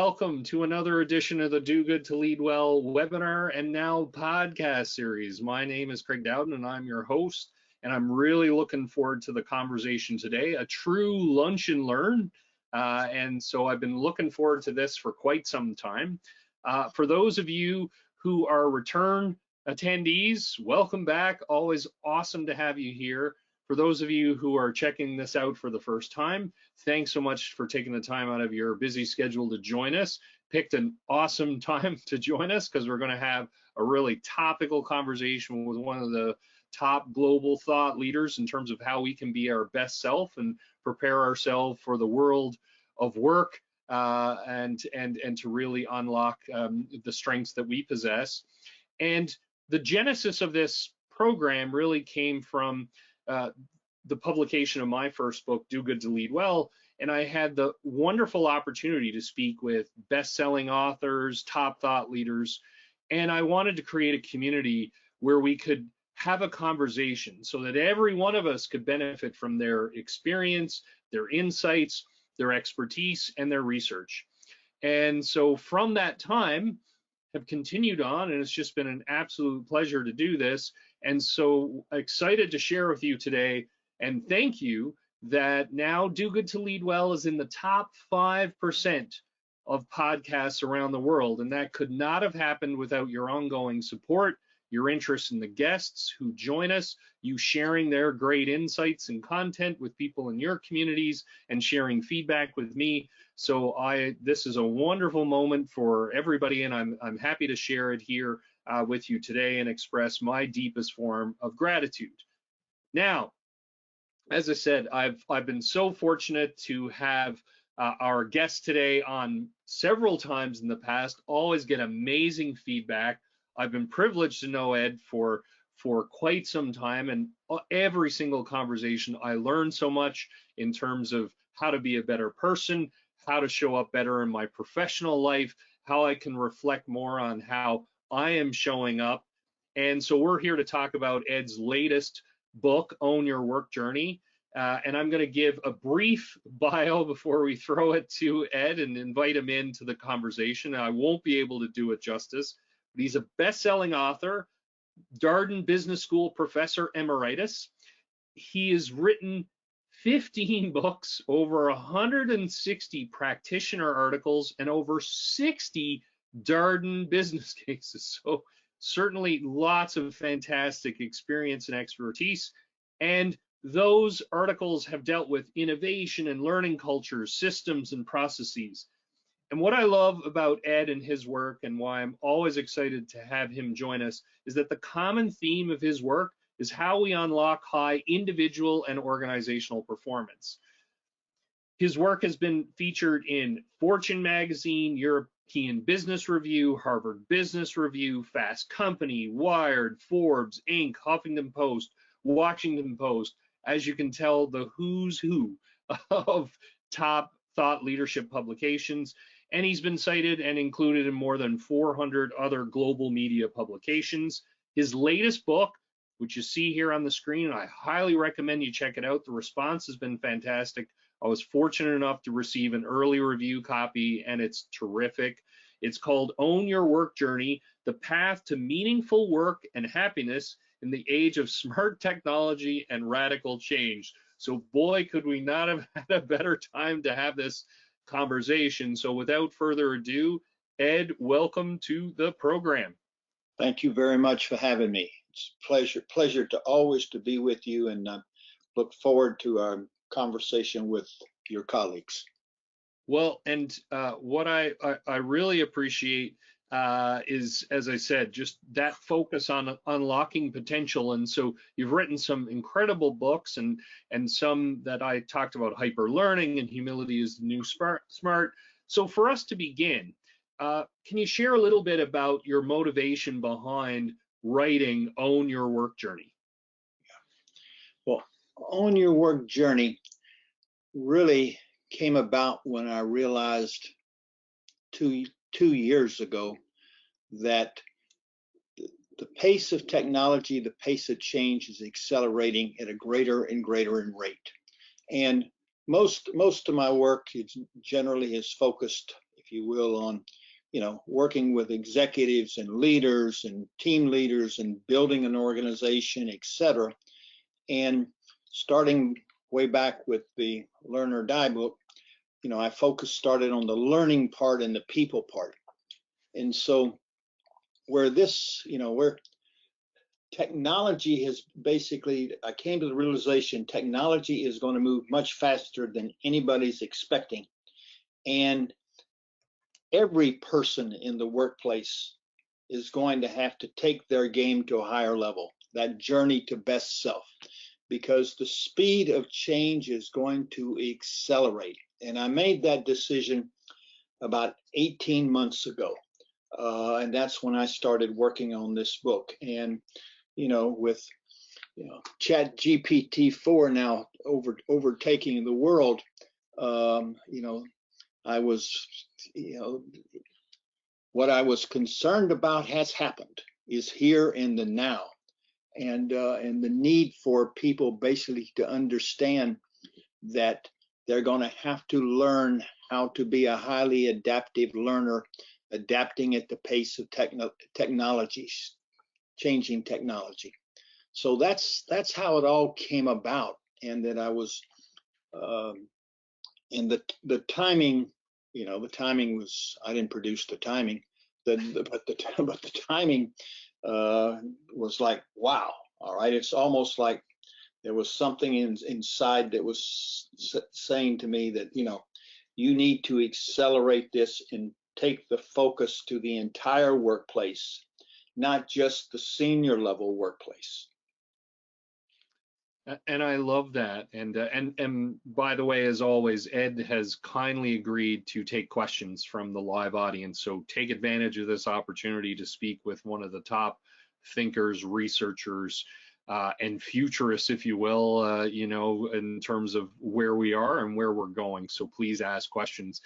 welcome to another edition of the Do Good to Lead Well webinar and now podcast series. My name is Craig Dowden and I'm your host, and I'm really looking forward to the conversation today, a true lunch and learn. And so I've been looking forward to this for quite some time. For those of you who are return attendees, welcome back. Always awesome to have you here. For those of you who are checking this out for the first time, thanks so much for taking the time out of your busy schedule to join us. Picked an awesome time to join us because we're going to have a really topical conversation with one of the top global thought leaders in terms of how we can be our best self and prepare ourselves for the world of work and to really unlock the strengths that we possess. And the genesis of this program really came from the publication of my first book, Do Good to Lead Well, and I had the wonderful opportunity to speak with best-selling authors, top thought leaders, and I wanted to create a community where we could have a conversation so that every one of us could benefit from their experience, their insights, their expertise, and their research. And so from that time, have continued on, and it's just been an absolute pleasure to do this. And so excited to share with you today, and thank you that now Do Good to Lead Well is in the top 5% of podcasts around the world, and that could not have happened without your ongoing support, your interest in the guests who join us, you sharing their great insights and content with people in your communities, and sharing feedback with me. So this is a wonderful moment for everybody, and I'm happy to share it here with you today and express my deepest form of gratitude. Now, as I said, I've been so fortunate to have our guest today on several times in the past, always get amazing feedback. I've been privileged to know Ed for quite some time, and every single conversation I learn so much in terms of how to be a better person, how to show up better in my professional life, how I can reflect more on how I am showing up. And so we're here to talk about Ed's latest book, Own Your Work Journey. And I'm going to give a brief bio before we throw it to Ed and invite him into the conversation. I won't be able to do it justice, but he's a best-selling author, Darden Business School professor emeritus. He has written 15 books, over 160 practitioner articles, and over 60 Darden business cases. So certainly lots of fantastic experience and expertise. And those articles have dealt with innovation and learning cultures, systems and processes. And what I love about Ed and his work, and why I'm always excited to have him join us, is that the common theme of his work is how we unlock high individual and organizational performance. His work has been featured in Fortune magazine, European Business Review, Harvard Business Review, Fast Company, Wired, Forbes, Inc., Huffington Post, Washington Post. As you can tell, the who's who of top thought leadership publications. And he's been cited and included in more than 400 other global media publications. His latest book, which you see here on the screen, I highly recommend you check it out. The response has been fantastic. I was fortunate enough to receive an early review copy, and it's terrific. It's called Own Your Work Journey, The Path to Meaningful Work and Happiness in the Age of Smart Technology and Radical Change. So boy, could we not have had a better time to have this conversation. So without further ado, Ed, welcome to the program. Thank you very much for having me. It's a pleasure to always to be with you, and look forward to our conversation with your colleagues. Well, and what I really appreciate is, as I said, just that focus on unlocking potential. And so you've written some incredible books, and some that I talked about, hyper learning and humility is the new smart. So for us to begin, can you share a little bit about your motivation behind writing Own Your Work Journey? Well, Own Your Work Journey really came about when I realized two years ago that the pace of technology, the pace of change is accelerating at a greater and greater rate. And most of my work generally is focused, if you will, on, working with executives and leaders and team leaders and building an organization, etc. And starting way back with the Learn or Die book, I started on the learning part and the people part. And so where technology has basically, I came to the realization technology is going to move much faster than anybody's expecting. And every person in the workplace is going to have to take their game to a higher level, that journey to best self, because the speed of change is going to accelerate. And I made that decision about 18 months ago. And that's when I started working on this book. And, with, Chat GPT-4 now overtaking the world, I was, what I was concerned about has happened, is here in the now. And the need for people basically to understand that they're going to have to learn how to be a highly adaptive learner, adapting at the pace of technologies, changing technology. So that's how it all came about. And that I was, and the timing, the timing was, I didn't produce the timing, but the timing was like, wow. All right, it's almost like there was something inside that was saying to me that, you need to accelerate this and take the focus to the entire workplace, not just the senior level workplace. And I love that. And by the way, as always, Ed has kindly agreed to take questions from the live audience. So take advantage of this opportunity to speak with one of the top thinkers, researchers, and futurists, if you will, in terms of where we are and where we're going. So please ask questions.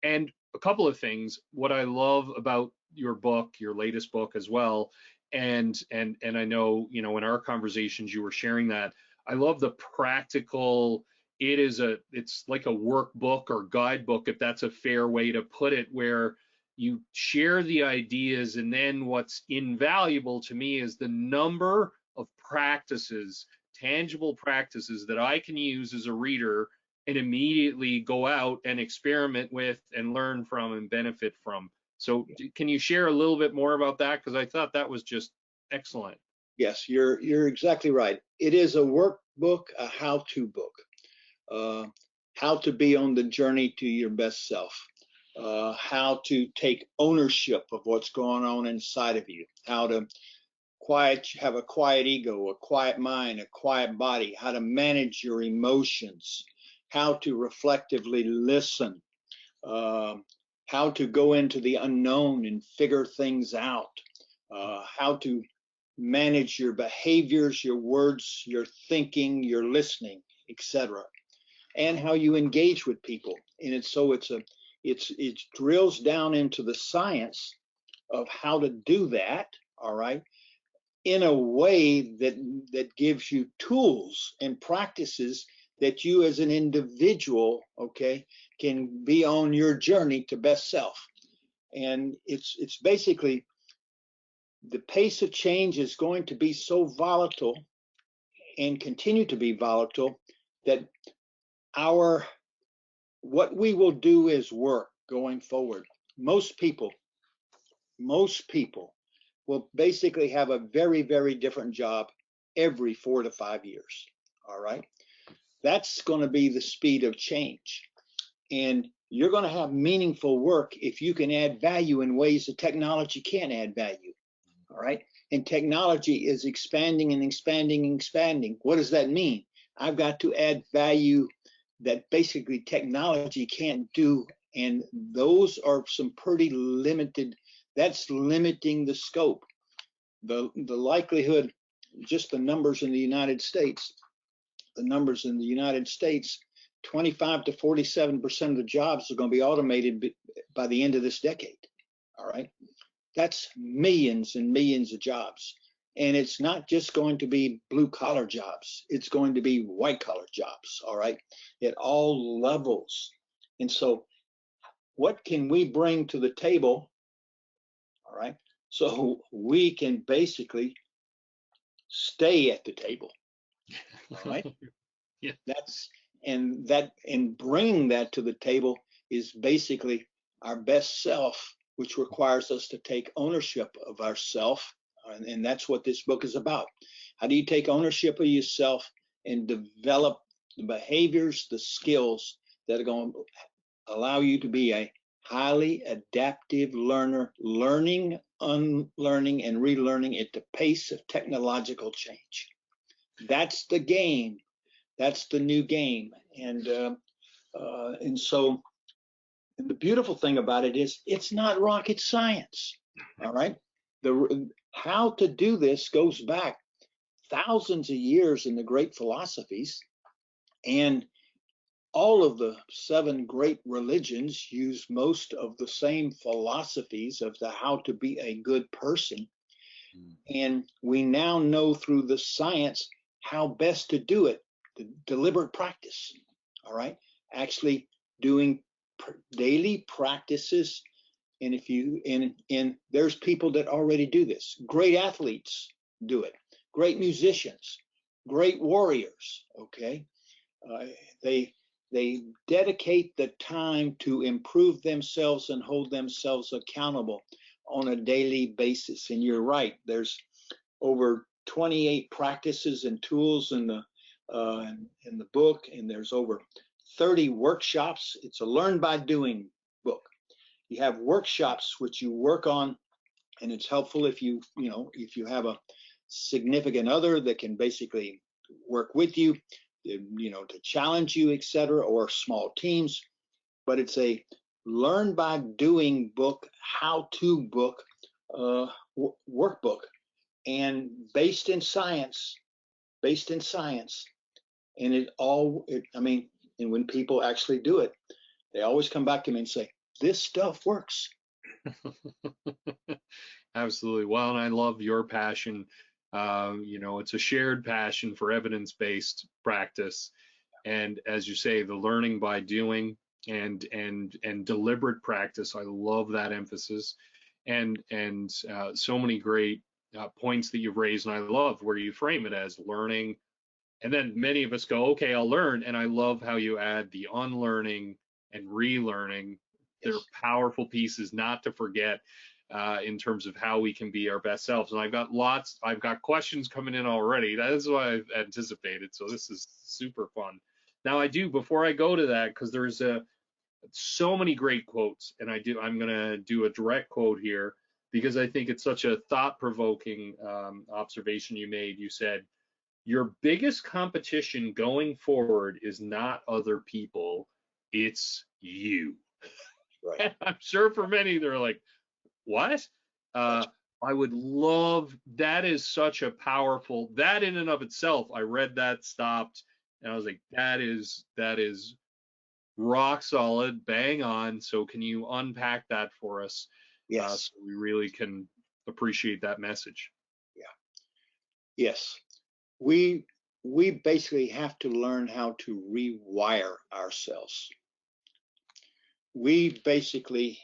And a couple of things, what I love about your book, your latest book as well, and I know, in our conversations you were sharing that. I love the practical, it's like a workbook or guidebook, if that's a fair way to put it, where you share the ideas, and then what's invaluable to me is the number of practices, tangible practices that I can use as a reader and immediately go out and experiment with and learn from and benefit from. So can you share a little bit more about that? Because I thought that was just excellent. Yes, you're exactly right. It is a workbook, a how-to book, how to be on the journey to your best self, how to take ownership of what's going on inside of you, how to have a quiet ego, a quiet mind, a quiet body, how to manage your emotions, how to reflectively listen, how to go into the unknown and figure things out, how to manage your behaviors, your words, your thinking, your listening, etc., and how you engage with people. And it drills down into the science of how to do that, all right, in a way that gives you tools and practices that you as an individual, okay, can be on your journey to best self. And it's basically, the pace of change is going to be so volatile and continue to be volatile that what we will do is work going forward. Most people will basically have a very, very different job every 4 to 5 years. All right. That's going to be the speed of change. And you're going to have meaningful work if you can add value in ways that technology can't add value. All right. And technology is expanding and expanding and expanding. What does that mean? I've got to add value that basically technology can't do. And those are some pretty limited, that's limiting the scope. The likelihood, just the numbers in the United States, 25 to 47% of the jobs are going to be automated by the end of this decade. All right. That's millions and millions of jobs. And it's not just going to be blue collar jobs. It's going to be white collar jobs. All right. At all levels. And so what can we bring to the table? All right. So we can basically stay at the table. All right. Yeah. And bringing that to the table is basically our best self, which requires us to take ownership of ourself. And that's what this book is about. How do you take ownership of yourself and develop the behaviors, the skills that are going to allow you to be a highly adaptive learner, learning, unlearning, and relearning at the pace of technological change. That's the game. That's the new game. And so the beautiful thing about it is it's not rocket science. All right. How to do this goes back thousands of years in the great philosophies, and all of the 7 great religions use most of the same philosophies of how to be a good person. And we now know through the science how best to do it, the deliberate practice. All right. Actually doing daily practices. And if you, and there's people that already do this. Great athletes do it. Great musicians, great warriors. Okay. They dedicate the time to improve themselves and hold themselves accountable on a daily basis. And you're right, there's over 28 practices and tools in the book, and there's over 30 workshops. It's a learn by doing book. You have workshops which you work on, and it's helpful if you have a significant other that can basically work with you, to challenge you, etc., or small teams. But it's a learn by doing book, how-to book, workbook, and based in science. And and when people actually do it, they always come back to me and say, this stuff works. Absolutely. Well, and I love your passion. It's a shared passion for evidence-based practice, and as you say, the learning by doing and deliberate practice. I love that emphasis, and so many great points that you've raised, and I love where you frame it as learning. And then many of us go, okay, I'll learn, and I love how you add the unlearning and relearning. They're powerful pieces not to forget in terms of how we can be our best selves. And I've got questions coming in already. That is what I've anticipated. So this is super fun. Now before I go to that, because there's so many great quotes, and I'm gonna do a direct quote here because I think it's such a thought-provoking observation you made. You said, your biggest competition going forward is not other people, it's you. Right. I'm sure for many, they're like, what? I would love, that is such a powerful, that in and of itself, I read that, stopped, and I was like, that is rock solid, bang on. So can you unpack that for us? Yes. So we really can appreciate that message. Yeah. Yes. We basically have to learn how to rewire ourselves. We basically,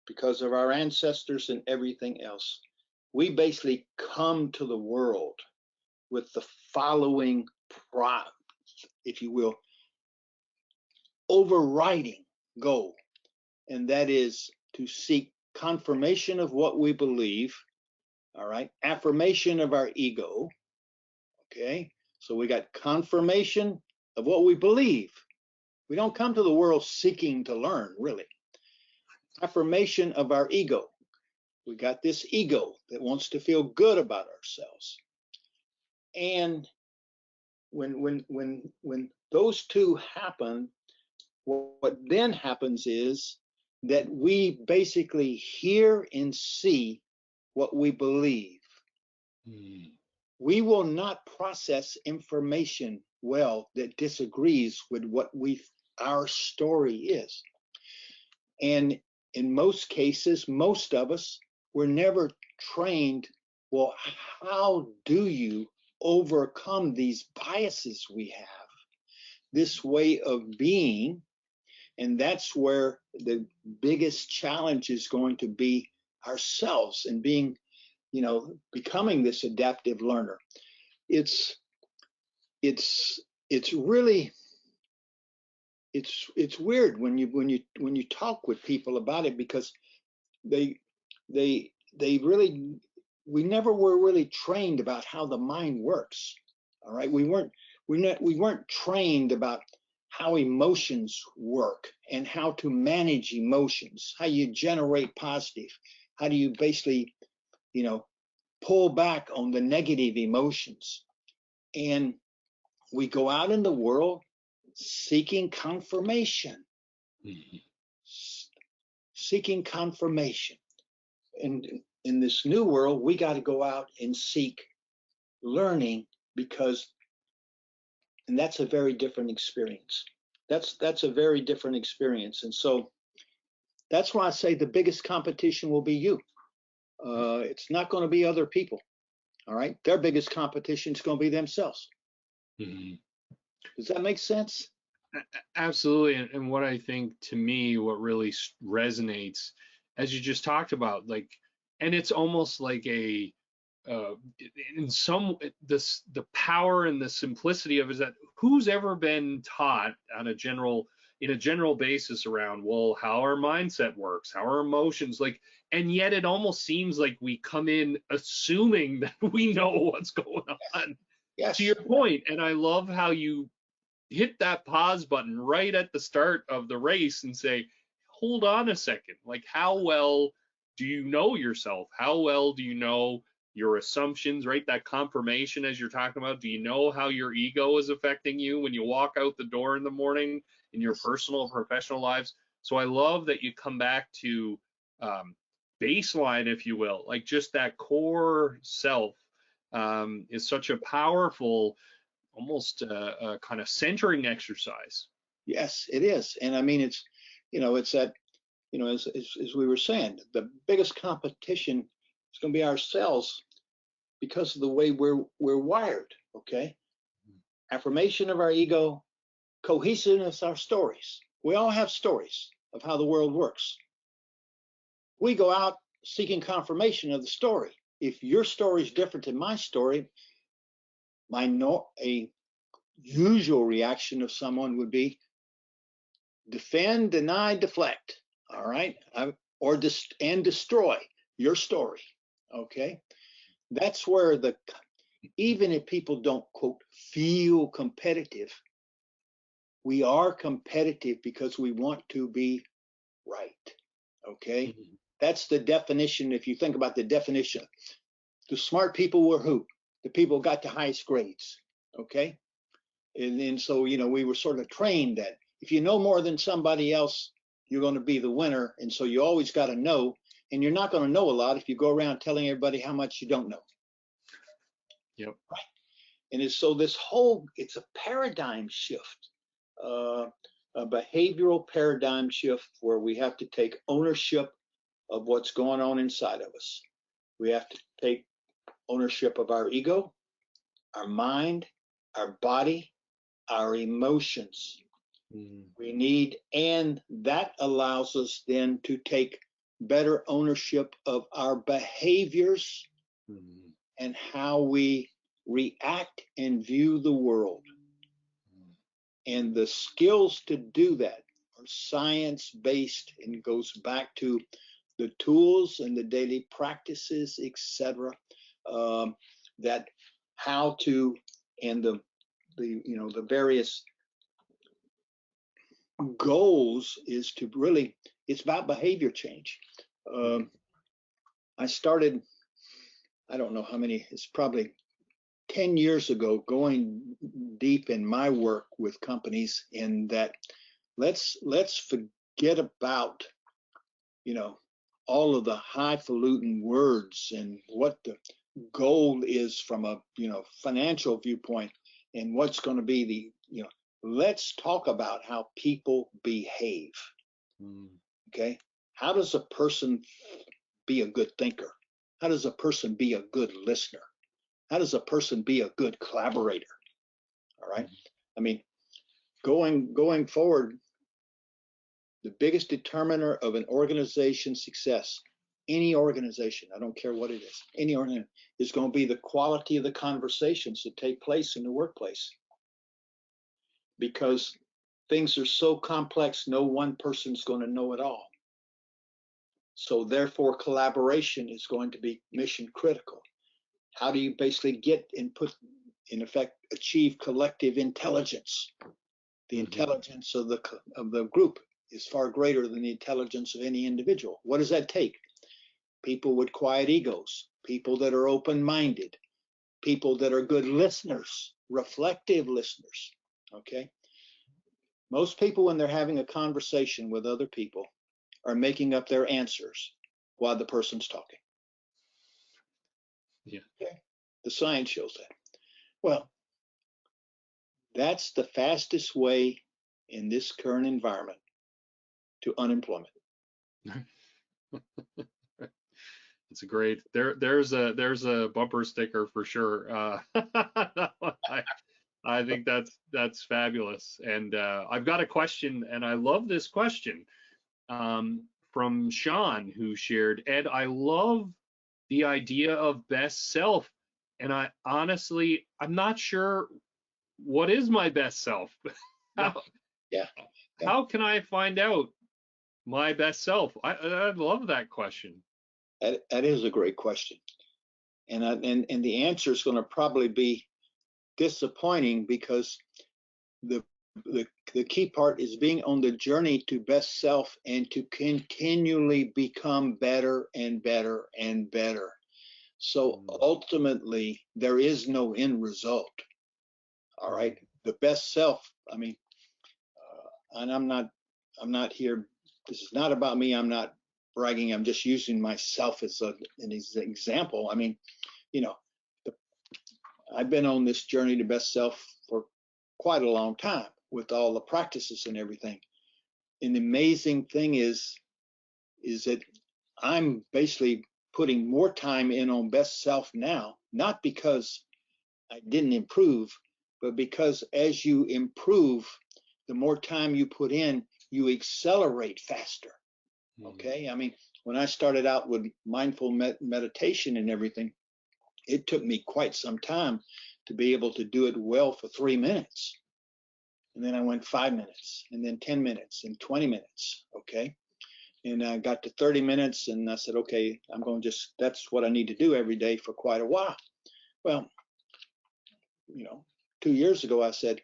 because of our ancestors and everything else, we basically come to the world with the following, if you will, overriding goal, and that is to seek confirmation of what we believe. All right, affirmation of our ego. Okay, so we got confirmation of what we believe. We don't come to the world seeking to learn, really. Affirmation of our ego. We got this ego that wants to feel good about ourselves. And when those two happen, what then happens is that we basically hear and see what we believe. We will not process information well that disagrees with what our story is. And in most cases, most of us were never trained, well, how do you overcome these biases we have, this way of being? And that's where the biggest challenge is going to be ourselves and being, becoming this adaptive learner. It's really it's weird when you talk with people about it, because they really, we never were really trained about how the mind works. All right, we weren't trained about how emotions work and how to manage emotions, how you generate positive, how do you basically, pull back on the negative emotions. And we go out in the world seeking confirmation, seeking confirmation. And in this new world, we got to go out and seek learning, and that's a very different experience. That's a very different experience. And so that's why I say the biggest competition will be you. It's not going to be other people. All right. Their biggest competition is going to be themselves. Mm-hmm. Does that make sense? Absolutely. And what I think, to me, what really resonates, as you just talked about, like, and it's almost like a, in some, the power and the simplicity of it is that who's ever been taught in a general basis around, well, how our mindset works, how our emotions, like, and yet it almost seems like we come in assuming that we know what's going on. Yes. To your point, and I love how you hit that pause button right at the start of the race and say, hold on a second, like, how well do you know yourself? How well do you know your assumptions, right? That confirmation, as you're talking about, do you know how your ego is affecting you when you walk out the door in the morning in your personal and professional lives? So I love that you come back to baseline, if you will, like just that core self is such a powerful, almost a kind of centering exercise. Yes, it is. And I mean, it's that, as we were saying, the biggest competition is going to be ourselves, because of the way we're wired. Okay. Affirmation of our ego, cohesiveness of our stories. We all have stories of how the world works. We go out seeking confirmation of the story. If your story is different than my story, a usual reaction of someone would be defend, deny, deflect. All right, and destroy your story. Okay, that's where even if people don't, quote, feel competitive, we are competitive because we want to be right. Okay, mm-hmm. That's the definition. If you think about the definition, the smart people were who? The people who got the highest grades. Okay, and so we were sort of trained that if you know more than somebody else, you're going to be the winner. And so you always got to know, and you're not going to know a lot if you go around telling everybody how much you don't know. Yep. Right. And so it's a paradigm shift, a behavioral paradigm shift, where we have to take ownership of what's going on inside of us. We have to take ownership of our ego, our mind, our body, our emotions. And that allows us then to take better ownership of our behaviors and how we react and view the world. And the skills to do that are science-based and goes back to the tools and the daily practices, etc. That how to, and the various goals is to really, it's about behavior change. I started, I don't know how many, it's probably 10 years ago, going deep in my work with companies, in that let's forget about all of the highfalutin words and what the goal is from a financial viewpoint, and what's going to be the let's talk about how people behave. Okay, how does a person be a good thinker? How does a person be a good listener? How does a person be a good collaborator? All right. I mean, going forward, the biggest determiner of an organization's success, any organization, I don't care what it is, any organization, is going to be the quality of the conversations that take place in the workplace. Because things are so complex, no one person's going to know it all. So therefore, collaboration is going to be mission critical. How do you basically get and put, in effect, achieve collective intelligence? The intelligence of the group is far greater than the intelligence of any individual. What does that take? People with quiet egos, people that are open-minded, people that are good listeners, reflective listeners, okay? Most people, when they're having a conversation with other people, are making up their answers while the person's talking. Yeah. Okay? The science shows that. Well, that's the fastest way in this current environment to unemployment. It's a great there's a bumper sticker for sure. I think that's fabulous. And I've got a question, and I love this question from Sean, who shared, Ed, I love the idea of best self. And I honestly, I'm not sure what is my best self. how, Yeah. how can I find out my best self? I love that question. That is a great question. And the answer is going to probably be disappointing, because the key part is being on the journey to best self and to continually become better and better and better. So ultimately, there is no end result. All right. The best self, I mean, and I'm not here, this is not about me. I'm not bragging. I'm just using myself as an example. I mean, you know, I've been on this journey to best self for quite a long time with all the practices and everything. And the amazing thing is that I'm basically putting more time in on best self now, not because I didn't improve, but because as you improve, the more time you put in, you accelerate faster. Okay. I mean, when I started out with mindful meditation and everything, it took me quite some time to be able to do it well for 3 minutes. And then I went 5 minutes, and then 10 minutes, and 20 minutes. Okay. And I got to 30 minutes, and I said, okay, I'm going to just, that's what I need to do every day for quite a while. Well, 2 years ago, I said,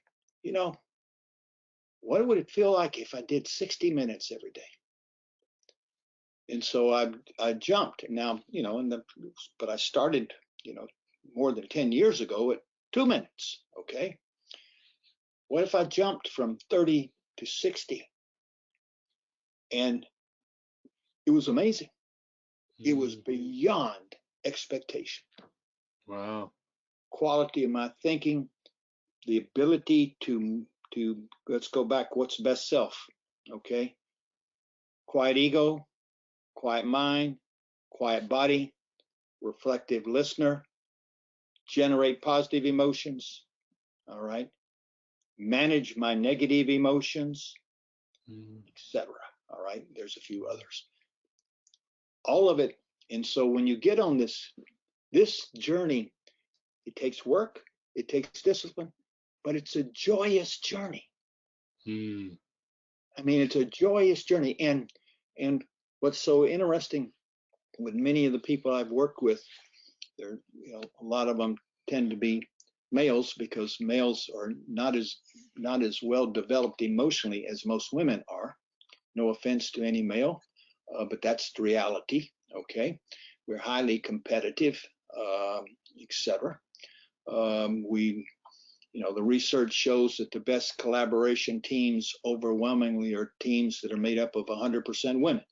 what would it feel like if I did 60 minutes every day? And so I jumped. Now, but I started, more than 10 years ago at 2 minutes. Okay. What if I jumped from 30 to 60? And it was amazing. It was beyond expectation. Wow. Quality of my thinking, the ability to let's go back, what's best self? Okay. Quiet ego, quiet mind, quiet body, reflective listener, generate positive emotions. All right. Manage my negative emotions, etc. All right. There's a few others. All of it. And so when you get on this journey, it takes work, it takes discipline, but it's a joyous journey. I mean, it's a joyous journey. And what's so interesting with many of the people I've worked with, there, a lot of them tend to be males, because males are not as well developed emotionally as most women are. No offense to any male, but that's the reality. Okay, we're highly competitive, etc. The research shows that the best collaboration teams overwhelmingly are teams that are made up of 100% women.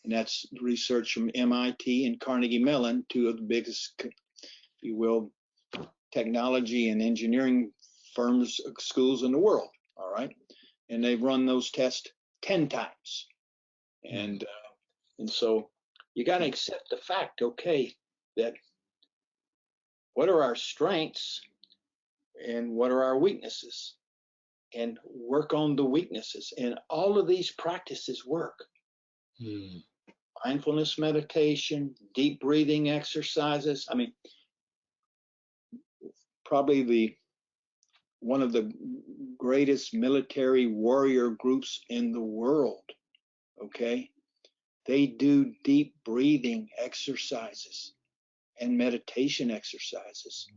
And that's research from MIT and Carnegie Mellon, two of the biggest, if you will, technology and engineering firms, schools in the world. All right. And they've run those tests 10 times. And so you got to accept the fact, okay, that what are our strengths and what are our weaknesses? and work on the weaknesses. And all of these practices work. Mindfulness meditation, deep breathing exercises. I mean, probably one of the greatest military warrior groups in the world, okay? They do deep breathing exercises and meditation exercises,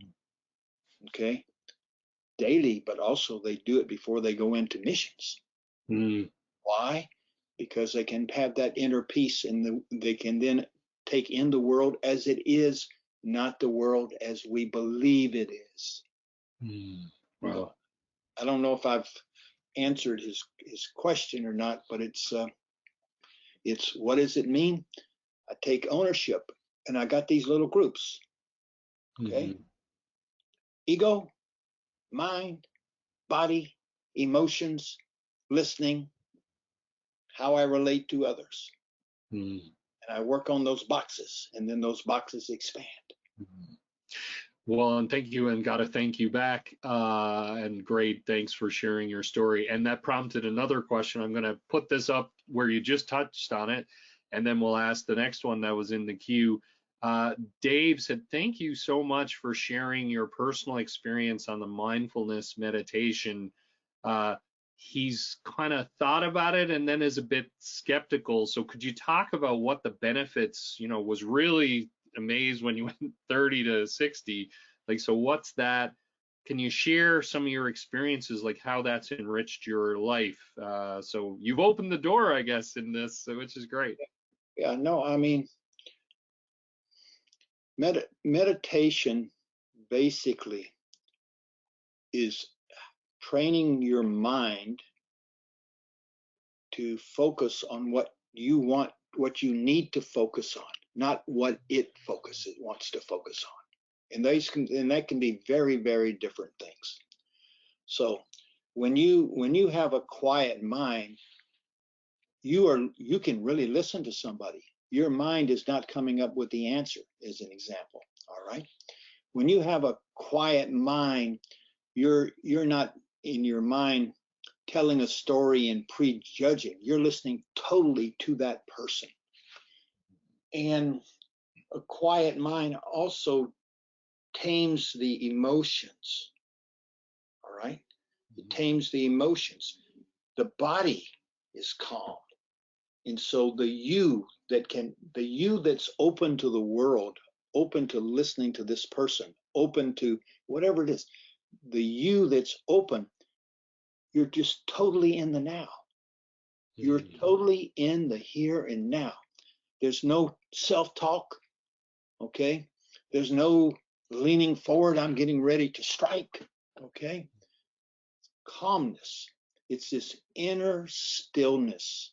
okay? Daily, but also they do it before they go into missions. Why? Because they can have that inner peace, and they can then take in the world as it is, not the world as we believe it is. Well, I don't know if I've answered his question or not, but it's what does it mean? I take ownership, and I got these little groups. Okay. Ego, mind, body, emotions, listening, how I relate to others. And I work on those boxes, and then those boxes expand. Well, and thank you, and got to thank you back. And great, thanks for sharing your story. And that prompted another question. I'm going to put this up where you just touched on it, and then we'll ask the next one that was in the queue. Dave said, thank you so much for sharing your personal experience on the mindfulness meditation. He's kind of thought about it and then is a bit skeptical. So could you talk about what the benefits, was really amazed when you went 30 to 60? Like, so what's that? Can you share some of your experiences, like how that's enriched your life? So you've opened the door, I guess, in this, which is great. Yeah, no, I mean, meditation basically is training your mind to focus on what you want, what you need to focus on, not what it wants to focus on. And that can be very, very different things. So when you have a quiet mind, you can really listen to somebody. Your mind is not coming up with the answer, as an example. All right. When you have a quiet mind, you're not in your mind telling a story and prejudging. You're listening totally to that person. And a quiet mind also tames the emotions. All right. It tames the emotions. The body is calm. And so the you that's open to the world, open to listening to this person, open to whatever it is, the you that's open, you're just totally in the now. You're totally in the here and now. There's no self-talk, okay? There's no leaning forward, I'm getting ready to strike, okay? Calmness. It's this inner stillness,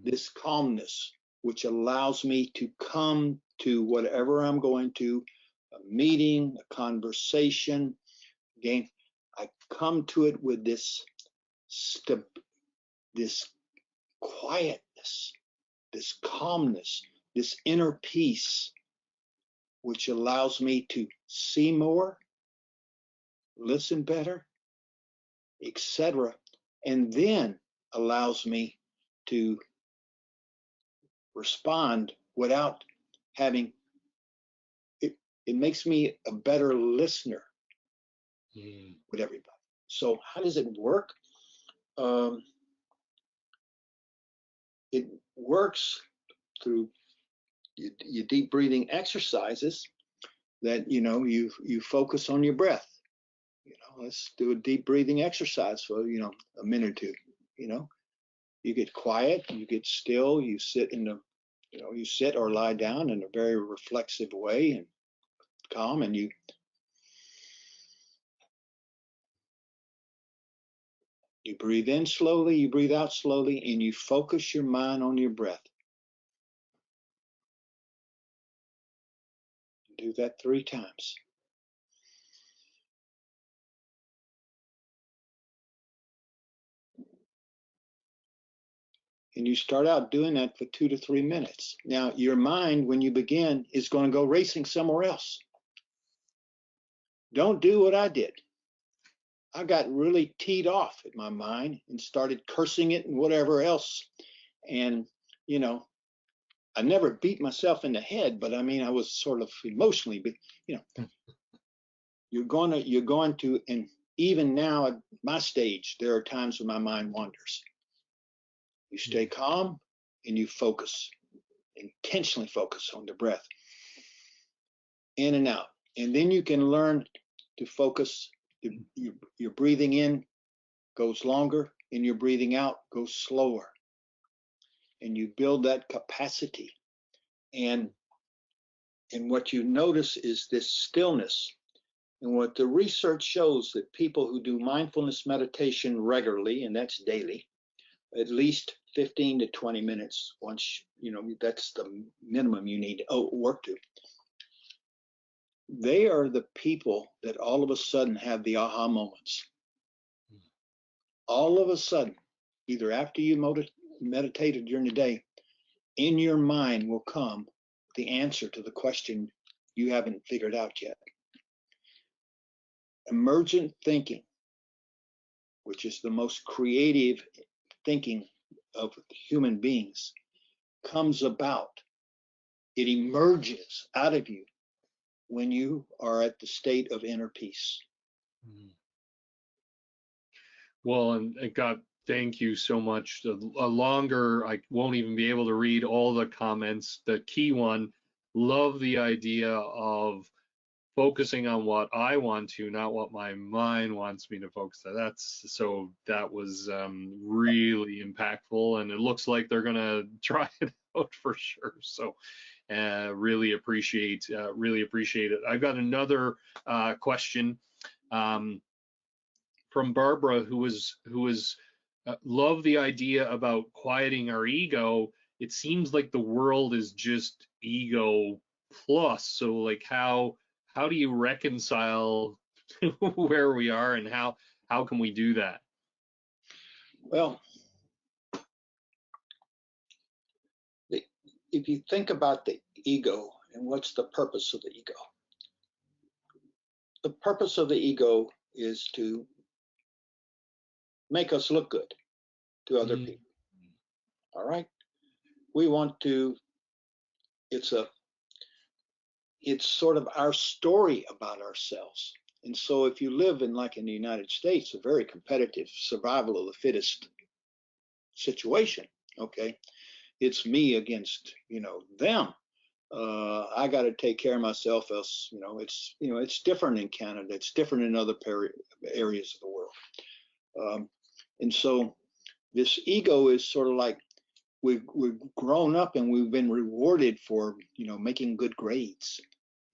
this calmness, which allows me to come to whatever I'm going to, a meeting, a conversation. Again, I come to it with this quietness, this calmness, this inner peace, which allows me to see more, listen better, etc., and then allows me to respond without having it. It makes me a better listener with everybody. So how does it work? It works through your deep breathing exercises that you focus on your breath. Let's do a deep breathing exercise for a minute or two. You get quiet, you get still, you sit you sit or lie down in a very reflexive way and calm, and you breathe in slowly, you breathe out slowly, and you focus your mind on your breath. Do that 3 times. And you start out doing that for 2 to 3 minutes. Now, your mind, when you begin, is going to go racing somewhere else. Don't do what I did. I got really teed off at my mind and started cursing it and whatever else. And, you know, I never beat myself in the head, but I mean, I was sort of emotionally, but you know, you're going to, and even now at my stage, there are times when my mind wanders. You stay calm and you focus, intentionally focus on the breath, in and out. And then you can learn to focus. Your breathing in goes longer and your breathing out goes slower. And you build that capacity. And what you notice is this stillness. And what the research shows that people who do mindfulness meditation regularly, and that's daily, at least 15 to 20 minutes, once, you know, that's the minimum you need to work to. They are the people that all of a sudden have the aha moments. All of a sudden, either after you meditated during the day, in your mind will come the answer to the question you haven't figured out yet. Emergent thinking, which is the most creative thinking of human beings, comes about. It emerges out of you when you are at the state of inner peace. Well, and God, thank you so much. A longer, I won't even be able to read all the comments. The key one, love the idea of focusing on what I want to, not what my mind wants me to focus on. That was really impactful, and it looks like they're gonna try it out for sure. So really appreciate it. I've got another question from Barbara, who was love the idea about quieting our ego. It seems like the world is just ego plus. So like how do you reconcile where we are, and how can we do that? Well, if you think about the ego and what's the purpose of the ego, the purpose of the ego is to make us look good to other people. All right. We want to, it's sort of our story about ourselves. And so if you live in, like in the United States, a very competitive survival of the fittest situation, okay, it's me against, you know, them. I got to take care of myself, else, you know, it's different in Canada. It's different in other areas of the world. And so this ego is sort of like we've grown up and we've been rewarded for, you know, making good grades.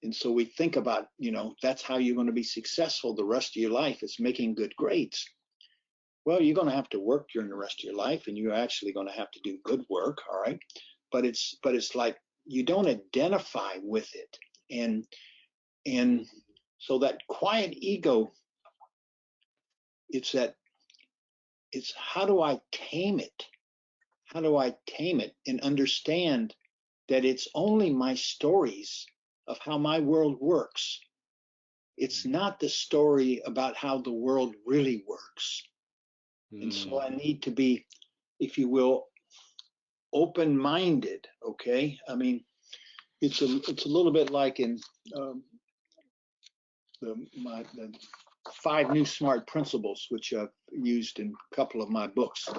And so we think about, you know, that's how you're going to be successful the rest of your life, is making good grades. Well, you're going to have to work during the rest of your life, and you're actually going to have to do good work. All right. But it's like you don't identify with it. And so that quiet ego, it's how do I tame it? How do I tame it and understand that it's only my stories of how my world works? It's not the story about how the world really works. And so I need to be, if you will, open-minded. Okay, I mean, it's a little bit like in the 5 New Smart Principles, which I've used in a couple of my books.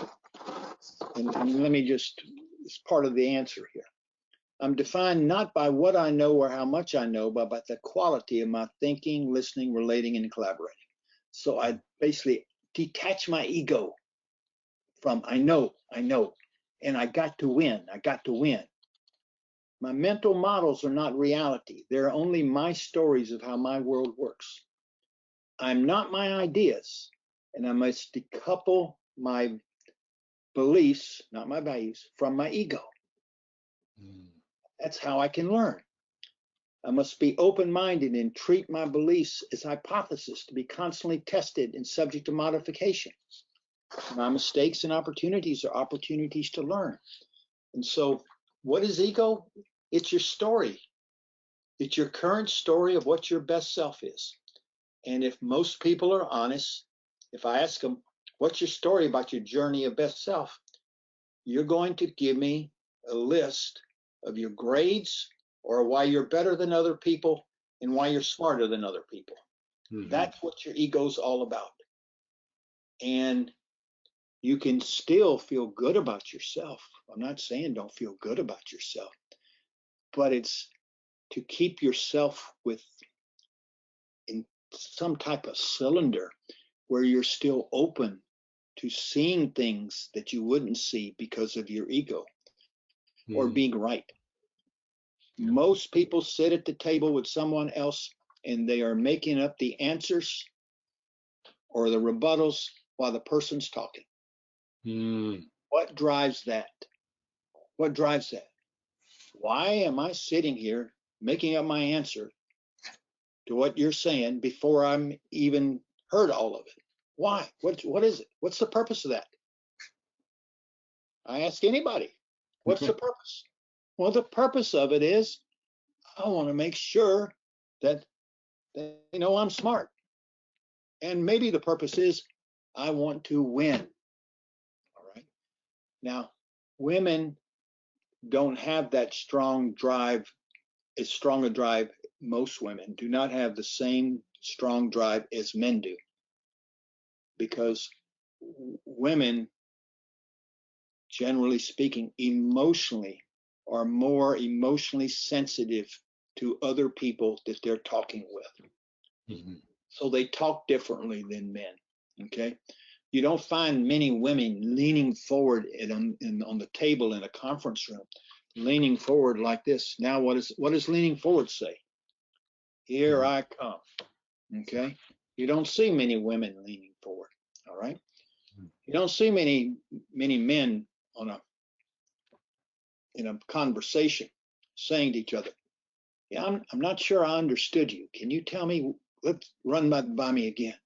And let me just, it's part of the answer here. I'm defined not by what I know or how much I know, but by the quality of my thinking, listening, relating, and collaborating. So I basically detach my ego from I know, and I got to win. My mental models are not reality. They're only my stories of how my world works. I'm not my ideas, and I must decouple my beliefs, not my values, from my ego. That's how I can learn. I must be open-minded and treat my beliefs as hypotheses to be constantly tested and subject to modification. My mistakes and opportunities are opportunities to learn. And so what is ego? It's your story. It's your current story of what your best self is. And if most people are honest, If I ask them, what's your story about your journey of best self? You're going to give me a list of your grades or why you're better than other people and why you're smarter than other people. That's what your ego's all about. And you can still feel good about yourself. I'm not saying don't feel good about yourself, but it's to keep yourself in some type of cylinder where you're still open to seeing things that you wouldn't see because of your ego or being right. Most people sit at the table with someone else and they are making up the answers or the rebuttals while the person's talking. What drives that? What drives that? Why am I sitting here making up my answer to what you're saying before I'm even heard all of it? Why? What is it? What's the purpose of that? I ask anybody, what's the purpose? Well, the purpose of it is I want to make sure that they know I'm smart. And maybe the purpose is I want to win. All right. Now, women don't have that strong drive, as strong a drive. Most women do not have the same strong drive as men do, because women, generally speaking, emotionally are more emotionally sensitive to other people that they're talking with. So they talk differently than men. Okay. You don't find many women leaning forward on the table in a conference room, leaning forward like this. Now, what does leaning forward say? Here I come. Okay. You don't see many women leaning forward. All right. You don't see many men in a conversation saying to each other, yeah, I'm not sure I understood you. Can you tell me? Let's run by me again.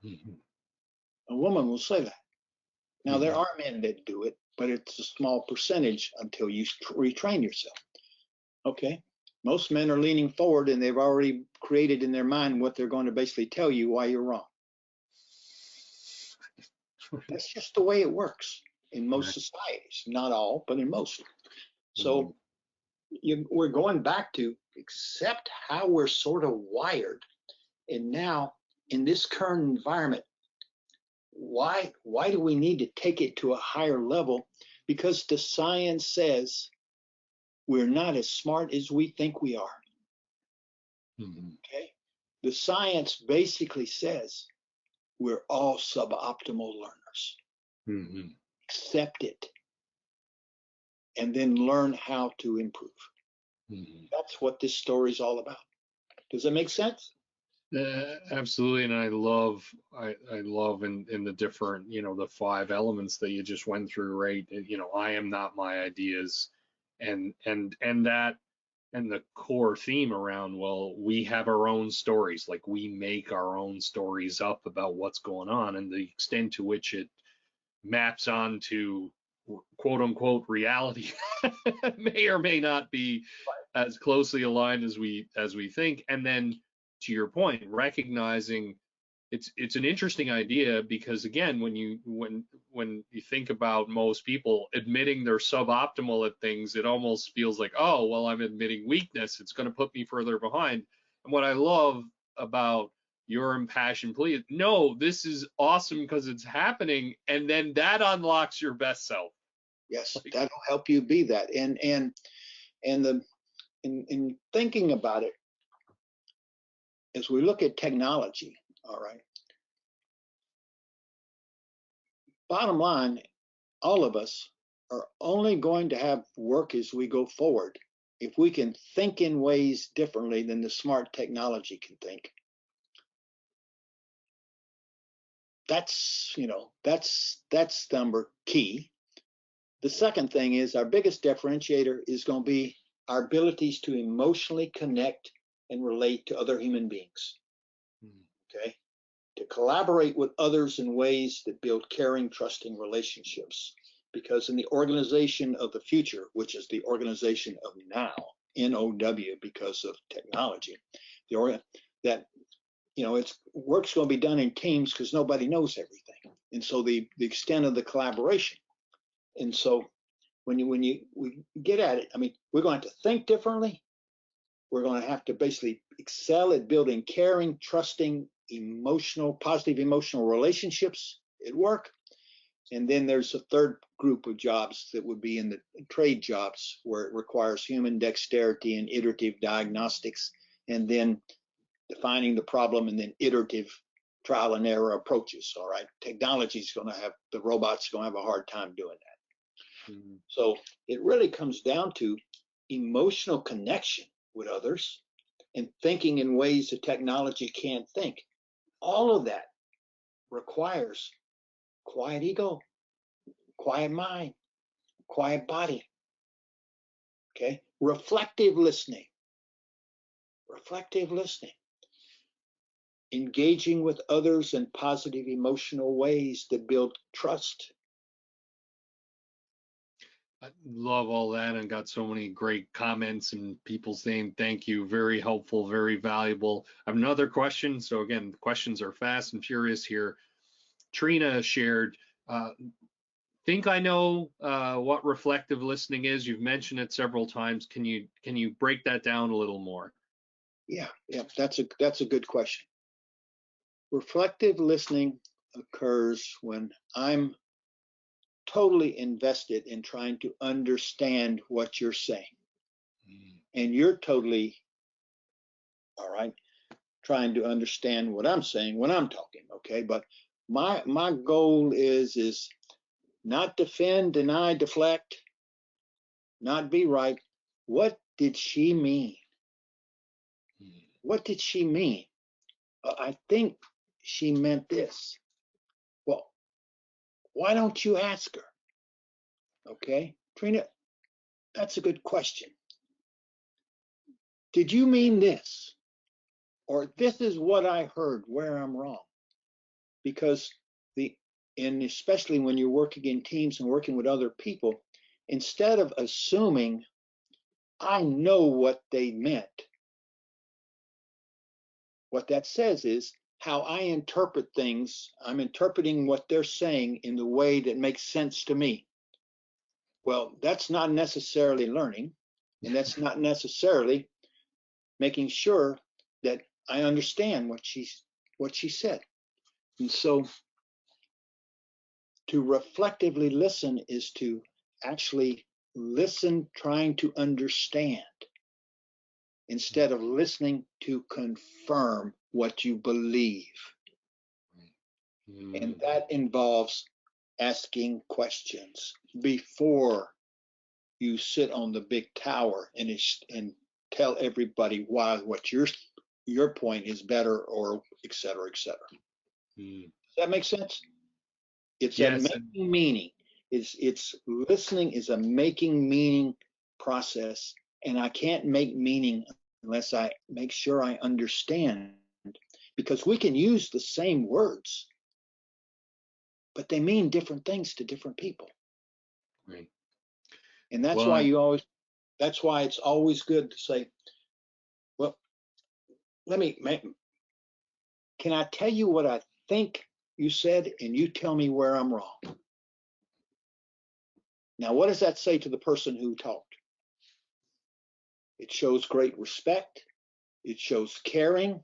A woman will say that. Now, there are men that do it, but it's a small percentage until you retrain yourself. Okay. Most men are leaning forward and they've already created in their mind what they're going to basically tell you why you're wrong. That's just the way it works in most societies. Not all, but in most. So we're going back to accept how we're sort of wired. And now, in this current environment, why do we need to take it to a higher level? Because the science says we're not as smart as we think we are. Okay. The science basically says we're all suboptimal learners. Accept it and then learn how to improve. That's what this story is all about. Does that make sense? Absolutely, and I love in the different, the 5 elements that you just went through, right? I am not my ideas, and that, and the core theme around, well, we have our own stories, like we make our own stories up about what's going on, and the extent to which it maps onto quote unquote reality may or may not be as closely aligned as we think. And then, to your point, recognizing it's an interesting idea, because again, when you think about most people admitting they're suboptimal at things, it almost feels like, oh, well, I'm admitting weakness, it's going to put me further behind. And what I love about your impassioned plea, no, this is awesome because it's happening, and then that unlocks your best self. Yes, that'll help you be that. And in thinking about it, as we look at technology, all right, bottom line, all of us are only going to have work as we go forward if we can think in ways differently than the smart technology can think. That's number key. The second thing is our biggest differentiator is going to be our abilities to emotionally connect and relate to other human beings. Okay? To collaborate with others in ways that build caring, trusting relationships. Because in the organization of the future, which is the organization of now, NOW, because of technology, that it's work's going to be done in teams because nobody knows everything. And so the extent of the collaboration. And so when we get at it, I mean, we're going to have to think differently. We're going to have to basically excel at building caring, trusting, positive emotional relationships at work. And then there's a third group of jobs that would be in the trade jobs, where it requires human dexterity and iterative diagnostics, and then defining the problem, and then iterative trial and error approaches. All right, technology's going to have, the robots going to have a hard time doing that. Mm-hmm. So it really comes down to emotional connection with others and thinking in ways that technology can't think. All of that requires quiet ego, quiet mind, quiet body. Okay, reflective listening, engaging with others in positive emotional ways that build trust. I love all that, and got so many great comments and people saying thank you. Very helpful, very valuable. I have another question. So again, questions are fast and furious here. Trina shared, think I know what reflective listening is. You've mentioned it several times. Can you break that down a little more? Yeah, that's a good question. Reflective listening occurs when I'm totally invested in trying to understand what you're saying. And you're totally, all right, trying to understand what I'm saying when I'm talking, okay? But my goal is not defend, deny, deflect, not be right. What did she mean? What did she mean? I think she meant this. Well, why don't you ask her? Okay, Trina, that's a good question. Did you mean this? Or this is what I heard, where I'm wrong. Because and especially when you're working in teams and working with other people, instead of assuming I know what they meant, what that says is how I interpret things. I'm interpreting what they're saying in the way that makes sense to me. Well, that's not necessarily learning, and that's not necessarily making sure that I understand what she said. And so to reflectively listen is to actually listen, trying to understand, instead of listening to confirm what you believe. And that involves asking questions before you sit on the big tower and tell everybody why what your point is better, or et cetera, et cetera. Does that make sense? It's yes. A making meaning. It's listening is a making meaning process, and I can't make meaning unless I make sure I understand, because we can use the same words, but they mean different things to different people. Right. And that's why that's why it's always good to say, well, can I tell you what I think you said, and you tell me where I'm wrong? Now, what does that say to the person who talked? It shows great respect. It shows caring.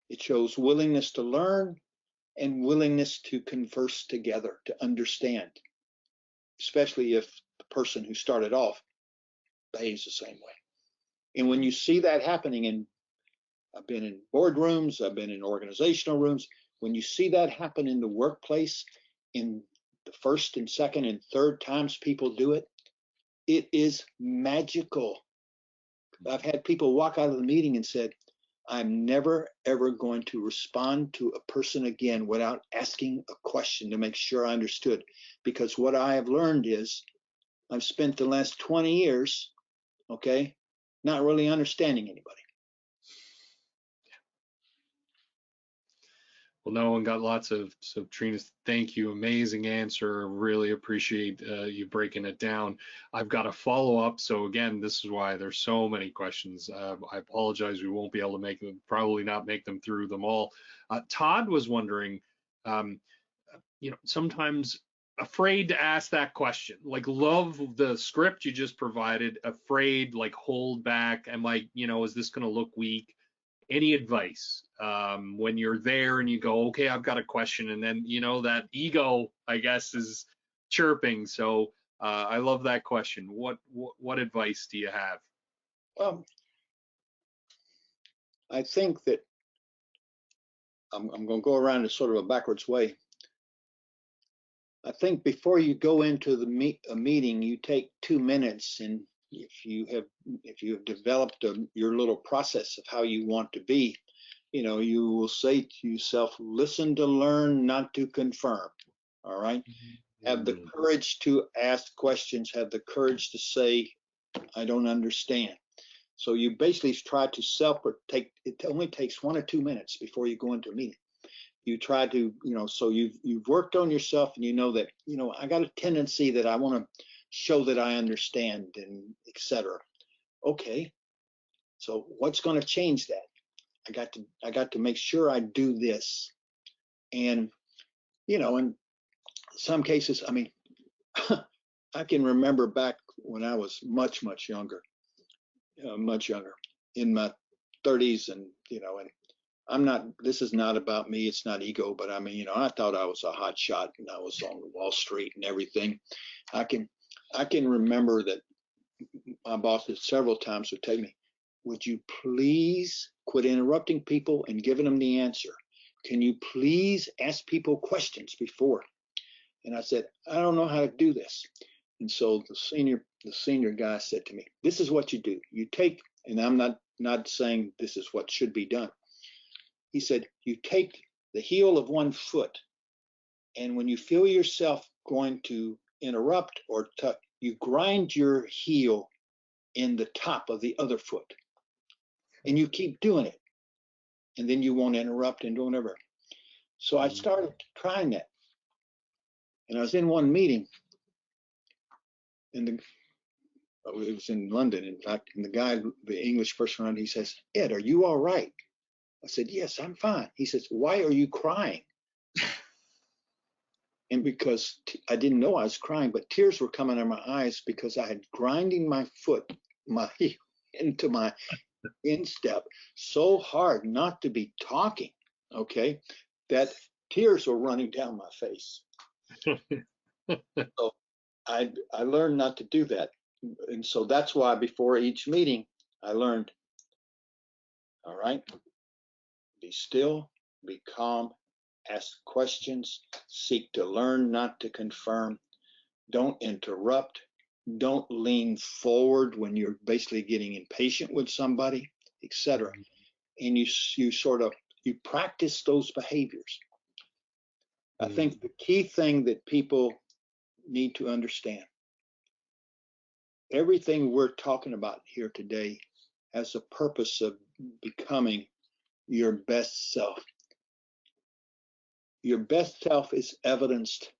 It shows willingness to learn and willingness to converse together, to understand, especially if the person who started off behaves the same way. And when you see that happening, and I've been in boardrooms, I've been in organizational rooms, when you see that happen in the workplace, in the first and second and third times people do it, it is magical. I've had people walk out of the meeting and said, I'm never, ever going to respond to a person again without asking a question to make sure I understood. Because what I have learned is I've spent the last 20 years, okay, not really understanding anybody. Well, no one got lots of, so Trina, thank you. Amazing answer. Really appreciate you breaking it down. I've got a follow up. So again, this is why there's so many questions. I apologize. We won't be able to make them, probably not make them through them all. Todd was wondering, um, sometimes afraid to ask that question, like love the script you just provided, afraid, like hold back. Am I, is this going to look weak? Any advice when you're there and you go, okay, I've got a question, and then that ego, I guess, is chirping. So I love that question. What advice do you have? Well, I think that I'm going to go around in sort of a backwards way. I think before you go into a meeting, you take 2 minutes, and if you have developed your little process of how you want to be, you will say to yourself, listen to learn, not to confirm. All right. Have the courage to ask questions, have the courage to say, I don't understand. So you basically try to take, it only takes 1 or 2 minutes before you go into a meeting. You try to, so you've worked on yourself, and you know that, I got a tendency that I want to show that I understand, and etc. Okay. So what's going to change that? I got to make sure I do this. And, in some cases, I mean, I can remember back when I was much, much younger, in my 30s, and, this is not about me. It's not ego, but I mean, I thought I was a hot shot, and I was on Wall Street and everything. I can remember that my bosses several times would tell me, would you please quit interrupting people and giving them the answer? Can you please ask people questions before? And I said, I don't know how to do this. And so the senior guy said to me, this is what you do. You take, and I'm not saying this is what should be done. He said, you take the heel of one foot, and when you feel yourself going to interrupt or you grind your heel in the top of the other foot, and you keep doing it, and then you won't interrupt and do whatever. So I started trying that, and I was in one meeting, and it was in London, in fact, and the English person around, he says, Ed, are you all right? I said, yes, I'm fine. He says, why are you crying? And because I didn't know I was crying, but tears were coming out of my eyes because I had grinding my foot, my heel into my instep so hard not to be talking, okay, that tears were running down my face. So I learned not to do that. And so that's why before each meeting, I learned, all right, be still, be calm, ask questions, seek to learn, not to confirm. Don't interrupt. Don't lean forward when you're basically getting impatient with somebody, etc. And you practice those behaviors. I think the key thing that people need to understand, everything we're talking about here today has a purpose of becoming your best self. Your best self is evidenced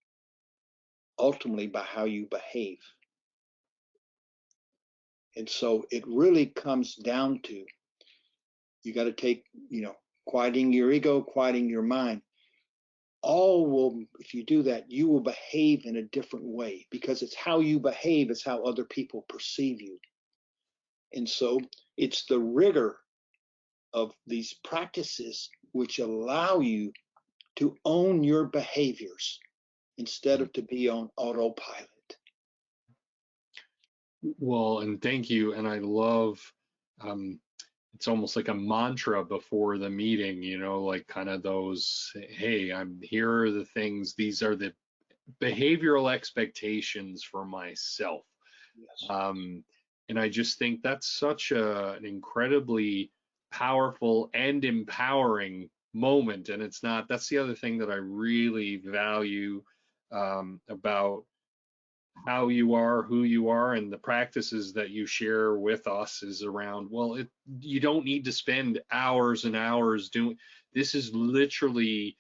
ultimately by how you behave. And so it really comes down to, you got to take, quieting your ego, quieting your mind. If you do that, you will behave in a different way, because it's how you behave, it's how other people perceive you. And so it's the rigor of these practices which allow you to own your behaviors instead of to be on autopilot. Well, and thank you. And I love, it's almost like a mantra before the meeting, like kind of those, hey, here are the things, these are the behavioral expectations for myself. Yes. And I just think that's such an incredibly powerful and empowering moment. And that's the other thing that I really value about how you are, who you are, and the practices that you share with us is around, well, you don't need to spend hours and hours doing, this is literally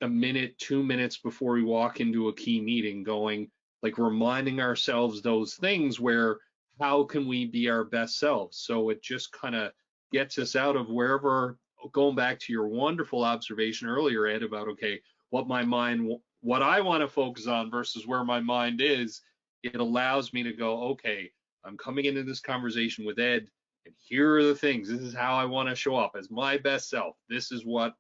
a minute, 2 minutes before we walk into a key meeting, going like reminding ourselves those things where how can we be our best selves? So it just kind of gets us out of wherever, going back to your wonderful observation earlier, Ed, about okay, what I want to focus on versus where my mind is. It allows me to go, okay, I'm coming into this conversation with Ed, and here are the things. This is how I want to show up as my best self. This is what,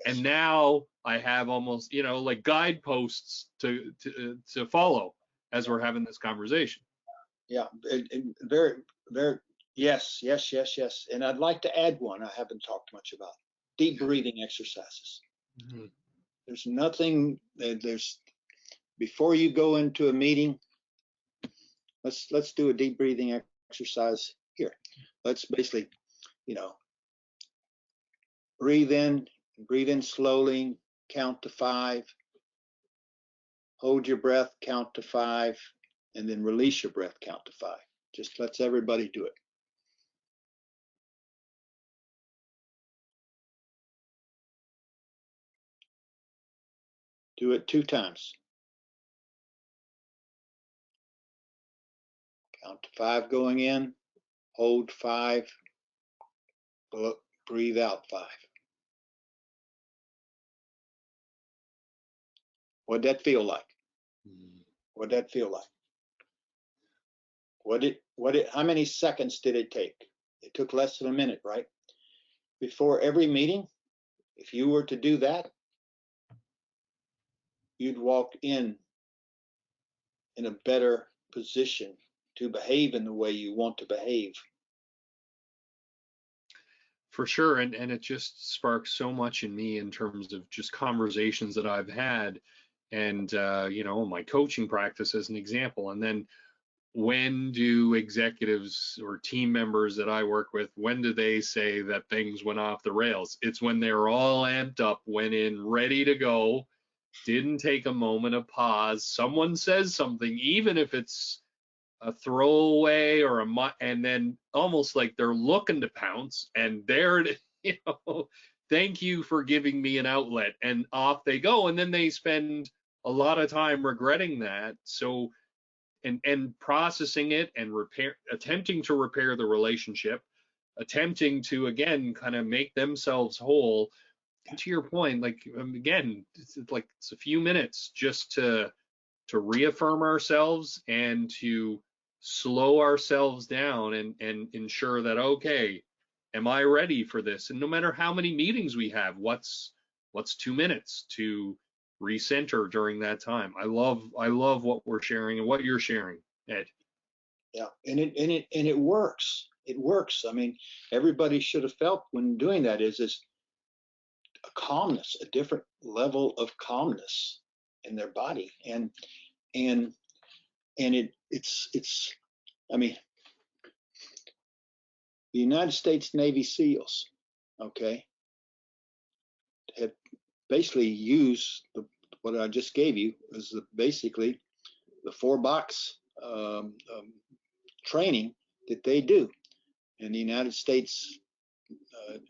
and now I have almost, like guideposts to follow as we're having this conversation. Yeah, very, very, yes, yes, yes, yes. And I'd like to add one I haven't talked much about: deep breathing exercises. Mm-hmm. There's nothing, before you go into a meeting, let's do a deep breathing exercise here. Let's basically, breathe in slowly, count to 5, hold your breath, count to 5, and then release your breath, count to 5. Just let's everybody do it. Do it 2 times. Count to 5 going in, hold 5, breathe out 5. What'd that feel like? What'd that feel like? How many seconds did it take? It took less than a minute, right? Before every meeting, if you were to do that, you'd walk in a better position to behave in the way you want to behave. For sure, and it just sparks so much in me in terms of just conversations that I've had, and my coaching practice as an example. And then when do executives or team members that I work with, when do they say that things went off the rails? It's when they're all amped up, went in ready to go, didn't take a moment of pause. Someone says something, even if it's a throwaway or and then almost like they're looking to pounce, and they're, thank you for giving me an outlet, and off they go. And then they spend a lot of time regretting that. So, and processing it and attempting to repair the relationship, attempting to, again, kind of make themselves whole. And to your point, like, again, it's a few minutes just to reaffirm ourselves and to slow ourselves down and ensure that, okay, am I ready for this? And no matter how many meetings we have, what's 2 minutes to recenter during that time? I love what we're sharing and what you're sharing, Ed. Yeah, and it works. It works. I mean, everybody should have felt when doing that is a calmness, a different level of calmness in their body, and it's I mean, the United States Navy SEALs, okay, have basically used what I just gave you as basically the 4-box training that they do. And the United States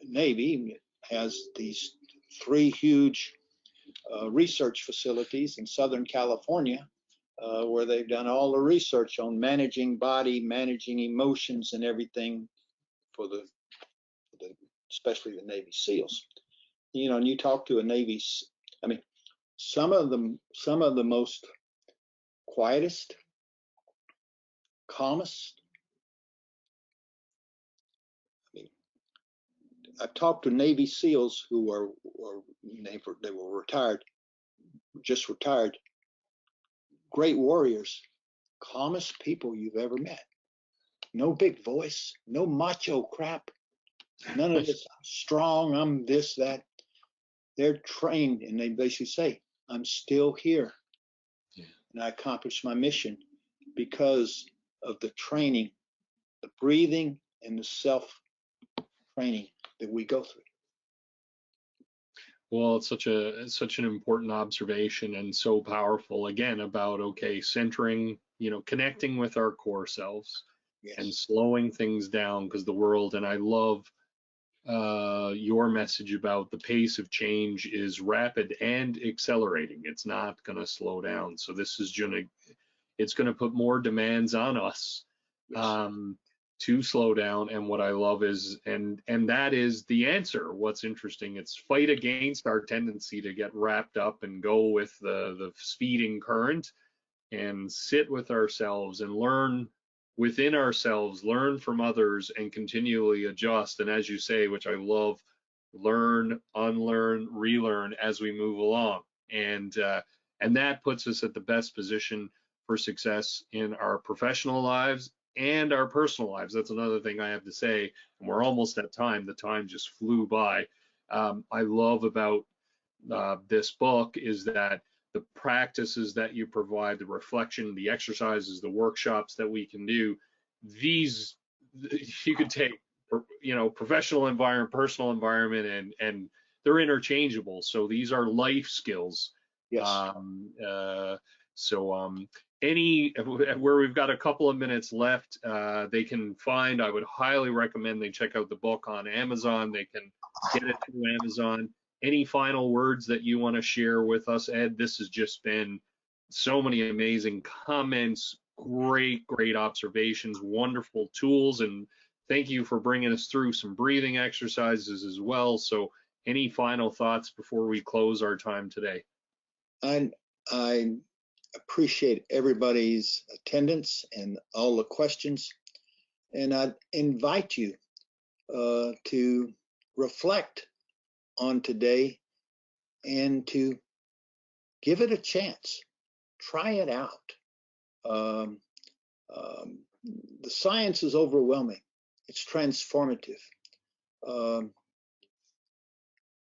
Navy has these 3 huge research facilities in Southern California, where they've done all the research on managing body, managing emotions, and everything for especially the Navy SEALs. And you talk to a Navy, I mean, some of the most quietest, calmest. I mean, I've talked to Navy SEALs who they were retired, just retired, great warriors, calmest people you've ever met. No big voice, no macho crap, none of this. I'm strong, I'm this, that. They're trained, and they basically say, I'm still here. Yeah. And I accomplished my mission because of the training, the breathing, and the self-training that we go through. Well, it's such an important observation, and so powerful, again, about, okay, centering, connecting with our core selves. Yes. And slowing things down, because the world, and I love your message about the pace of change is rapid and accelerating. It's not going to slow down. So this is it's going to put more demands on us to slow down. And what I love is, and that is the answer. What's interesting, it's fight against our tendency to get wrapped up and go with the speeding current, and sit with ourselves and learn within ourselves, learn from others, and continually adjust. And as you say, which I love, learn, unlearn, relearn as we move along. And that puts us at the best position for success in our professional lives and our personal lives. That's another thing I have to say. And we're almost at time. The time just flew by. I love about this book is that the practices that you provide, the reflection, the exercises, the workshops that we can do, these you could take, professional environment, personal environment, and they're interchangeable. So these are life skills. Yes. Any where we've got a couple of minutes left, they can find. I would highly recommend they check out the book on Amazon. They can get it through Amazon. Any final words that you want to share with us, Ed? This has just been so many amazing comments, great observations, wonderful tools, and thank you for bringing us through some breathing exercises as well. So any final thoughts before we close our time today? I appreciate everybody's attendance and all the questions, and I invite you to reflect on today and to give it a chance. Try it out. The science is overwhelming. It's transformative.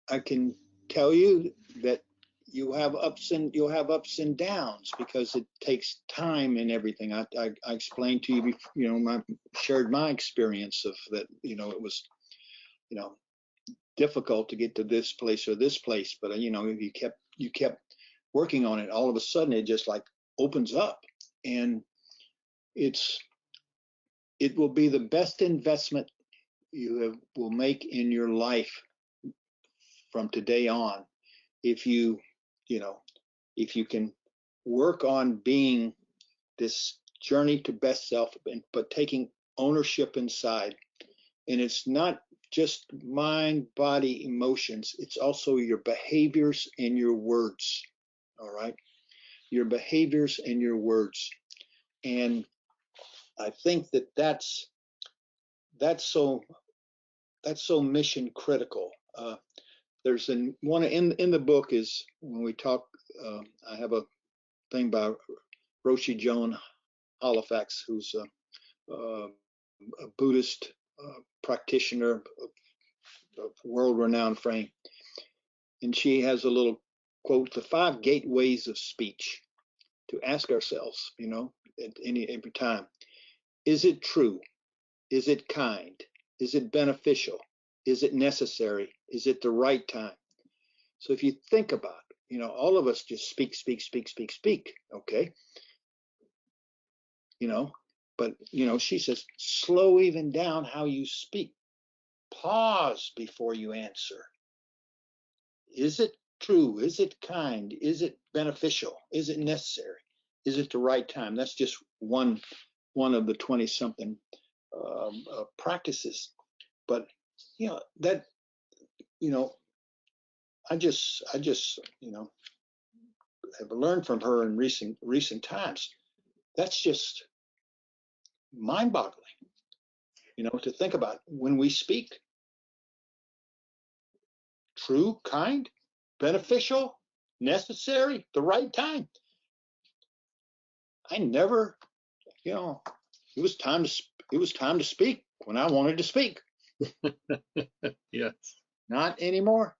I can tell you that you'll have ups and downs because it takes time and everything. I explained to you before, shared my experience of that. It was, difficult to get to this place or this place, but if you kept working on it, all of a sudden it just like opens up, and it will be the best investment will make in your life from today on if you can work on being this journey to best self, but taking ownership inside. And it's not just mind, body, emotions. It's also your behaviors and your words. All right. Your behaviors and your words. And I think that's so mission critical. There's one in the book is when we talk, I have a thing by Roshi Joan Halifax, who's a Buddhist practitioner of world-renowned fame, and she has a little quote: "The 5 gateways of speech." To ask ourselves, at every time: is it true? Is it kind? Is it beneficial? Is it necessary? Is it the right time? So if you think about it, all of us just speak, okay? But she says, slow even down how you speak. Pause before you answer. Is it true? Is it kind? Is it beneficial? Is it necessary? Is it the right time? That's just one of the 20-something practices. But I just have learned from her in recent times. That's just mind-boggling, to think about when we speak. True, kind, beneficial, necessary, the right time. I never, it was time to speak when I wanted to speak. Yes. Not anymore.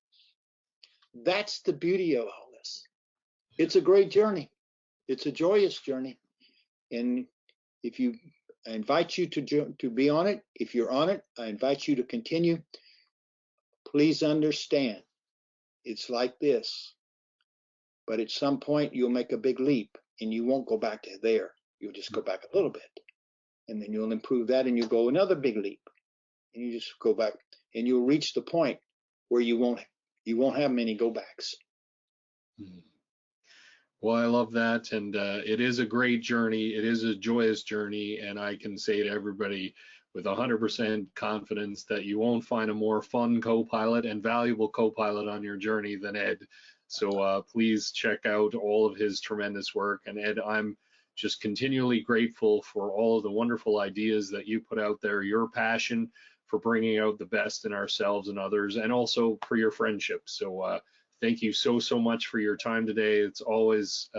That's the beauty of all this. It's a great journey. It's a joyous journey. And I invite you to be on it. If you're on it, I invite you to continue. Please understand, it's like this. But at some point, you'll make a big leap, and you won't go back to there. You'll just go back a little bit. And then you'll improve that, and you'll go another big leap. And you just go back. and you'll reach the point where you won't have many go backs. Well, I love that, and it is a great journey. It is a joyous journey, and I can say to everybody with 100% confidence that you won't find a more fun co-pilot and valuable co-pilot on your journey than Ed. So please check out all of his tremendous work. And Ed, I'm just continually grateful for all of the wonderful ideas that you put out there, your passion for bringing out the best in ourselves and others, and also for your friendship. So thank you so much for your time today. It's always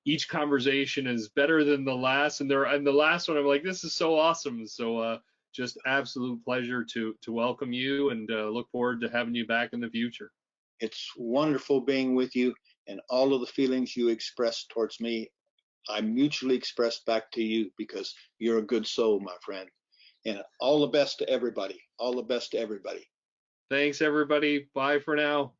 each conversation is better than the last, and the last one I'm like, this is so awesome. So just absolute pleasure to welcome you, and look forward to having you back in the future. It's wonderful being with you, and all of the feelings you express towards me, I mutually express back to you, because you're a good soul, my friend. And all the best to everybody. All the best to everybody. Thanks, everybody. Bye for now.